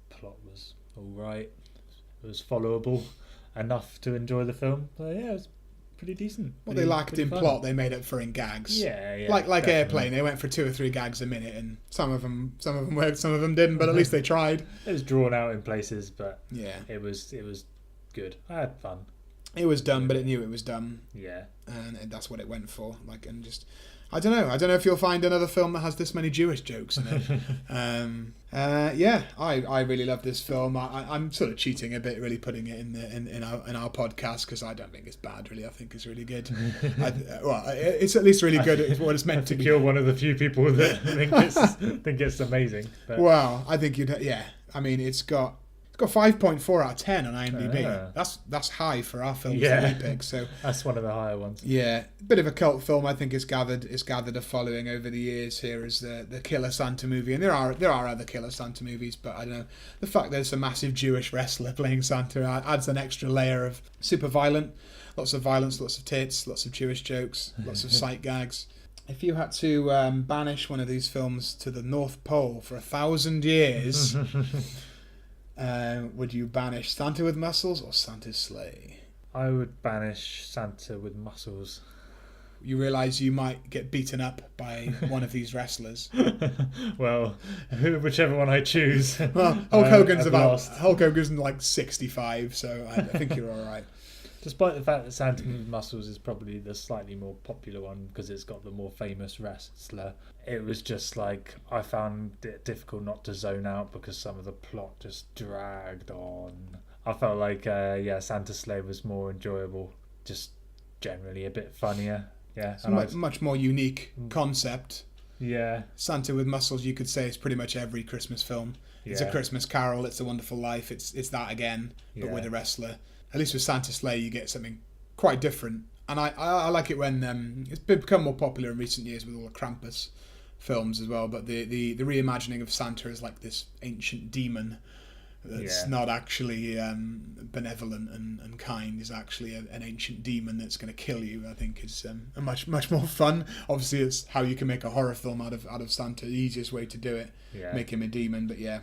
plot was all right. It was followable enough to enjoy the film. So yeah, it was pretty decent.
What they lacked in plot, they made up for in gags.
Yeah.
Like
definitely.
Airplane, they went for 2 or 3 gags a minute, and some of them worked, some of them didn't. But at least they tried.
It was drawn out in places, but
yeah,
it was good. I had fun.
It was dumb, but it knew it was dumb.
Yeah,
and that's what it went for. Like, and just, I don't know if you'll find another film that has this many Jewish jokes in it. Yeah, I really love this film. I'm sort of cheating a bit, really putting it in our podcast, because I don't think it's bad. Really, I think it's really good. It's at least really good. It's what it's meant to be.
You're one of the few people that think it's amazing. But.
Well, I think yeah. I mean, it's got 5.4 out of 10 on IMDb.
Yeah.
That's high for our films that we pick. So
that's one of the higher ones.
Yeah, a bit of a cult film. I think it's gathered a following over the years here as the Killer Santa movie, and there are other Killer Santa movies, but I don't know, the fact there's a massive Jewish wrestler playing Santa adds an extra layer of super violent, lots of violence, lots of tits, lots of Jewish jokes, lots of sight gags. If you had to banish one of these films to the North Pole for 1,000 years. Would you banish Santa with Muscles or Santa's Sleigh?
I would banish Santa with Muscles.
You realise you might get beaten up by one of these wrestlers.
Well, whichever one I choose.
Well, Hulk Hogan's like 65, so I think you're all right.
Despite the fact that Santa with Muscles is probably the slightly more popular one because it's got the more famous wrestler, it was just like I found it difficult not to zone out because some of the plot just dragged on. I felt like Santa's Sleigh was more enjoyable, just generally a bit funnier. Yeah,
it's much more unique concept.
Yeah,
Santa with Muscles, you could say, is pretty much every Christmas film. It's a Christmas Carol. It's a Wonderful Life. It's that again, but with a wrestler. At least with Santa's Sleigh, you get something quite different. And I like it when it's become more popular in recent years with all the Krampus films as well. But the reimagining of Santa as like this ancient demon that's not actually benevolent and kind, is actually an ancient demon that's going to kill you, I think is a much more fun. Obviously, it's how you can make a horror film out of Santa. The easiest way to do it, make him a demon. But yeah,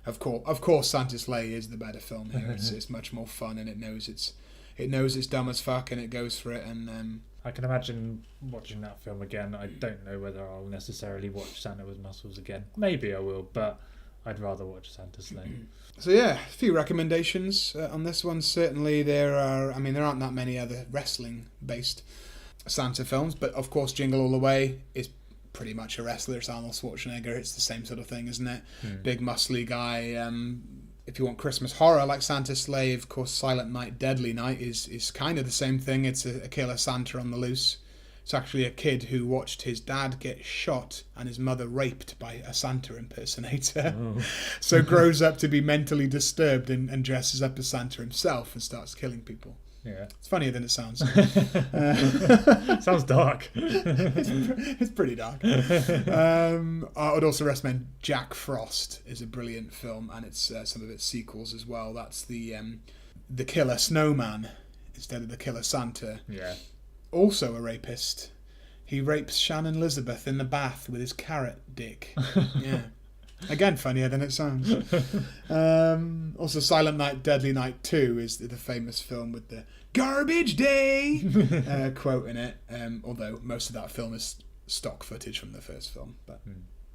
of course, Santa's Sleigh is the better film here. It's much more fun, and it knows it's dumb as fuck, and it goes for it. And
I can imagine watching that film again. I don't know whether I'll necessarily watch Santa with Muscles again. Maybe I will, but I'd rather watch Santa's Sleigh.
So yeah, a few recommendations on this one. Certainly there aren't that many other wrestling-based Santa films, but of course Jingle All the Way is pretty much a wrestler. It's Arnold Schwarzenegger. It's the same sort of thing, isn't it? Big muscly guy. If you want Christmas horror like Santa's Sleigh, of course Silent Night, Deadly Night is kind of the same thing. It's a killer Santa on the loose. It's actually a kid who watched his dad get shot and his mother raped by a Santa impersonator. So grows up to be mentally disturbed and dresses up as Santa himself and starts killing people.
Yeah.
It's funnier than it sounds.
Sounds dark.
It's pretty dark. I would also recommend Jack Frost is a brilliant film, and it's some of its sequels as well. That's the killer snowman instead of the killer Santa.
Yeah. Also
a rapist. He rapes Shannon Elizabeth in the bath with his carrot dick. Yeah. Again, funnier than it sounds. Also, Silent Night, Deadly Night 2 is the famous film with the garbage day quote in it. Although most of that film is stock footage from the first film. But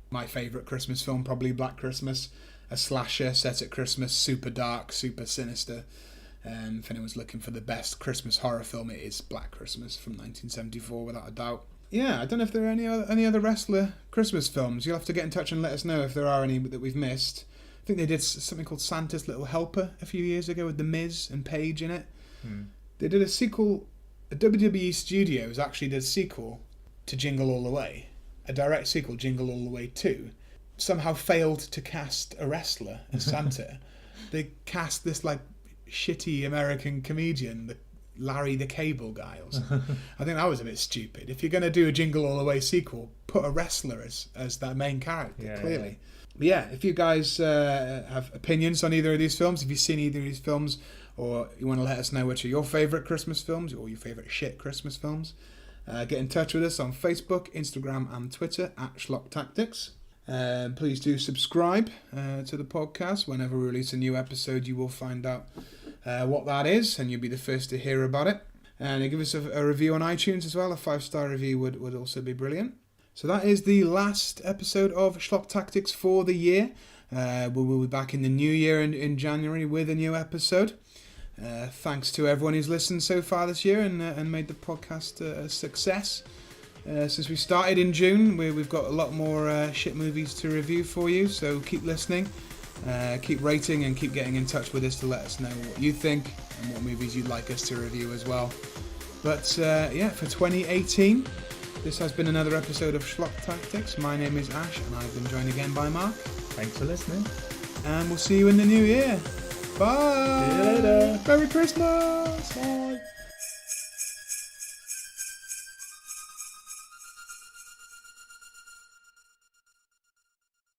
my favourite Christmas film, probably Black Christmas. A slasher set at Christmas, super dark, super sinister. If anyone's looking for the best Christmas horror film, it is Black Christmas from 1974, without a doubt. Yeah, I don't know if there are any other wrestler Christmas films. You'll have to get in touch and let us know if there are any that we've missed. I think they did something called Santa's Little Helper a few years ago with The Miz and Paige in it. They did a sequel. WWE Studios actually did a sequel to Jingle All the Way. A direct sequel, Jingle All the Way 2. Somehow failed to cast a wrestler as Santa. They cast this like shitty American comedian, Larry the Cable Guy or something. I think that was a bit stupid. If you're going to do a Jingle All the Way sequel, put a wrestler as that main character, clearly. But yeah, if you guys have opinions on either of these films, if you've seen either of these films, or you want to let us know which are your favourite Christmas films or your favourite shit Christmas films, get in touch with us on Facebook, Instagram and Twitter at Schlock Tactics. Please do subscribe to the podcast. Whenever we release a new episode, you will find out what that is, and you'll be the first to hear about it. And give us a review on iTunes as well. A 5-star review would also be brilliant. So that is the last episode of Schlock Tactics for the year. We will be back in the new year in January with a new episode. Thanks to everyone who's listened so far this year and made the podcast a success. Since we started in June, we've got a lot more shit movies to review for you, so keep listening. Keep rating and keep getting in touch with us to let us know what you think and what movies you'd like us to review as well. But for 2018, this has been another episode of Schlock Tactics. My name is Ash and I've been joined again by Mark.
Thanks for listening.
And we'll see you in the new year. Bye!
See you later!
Merry Christmas! Bye!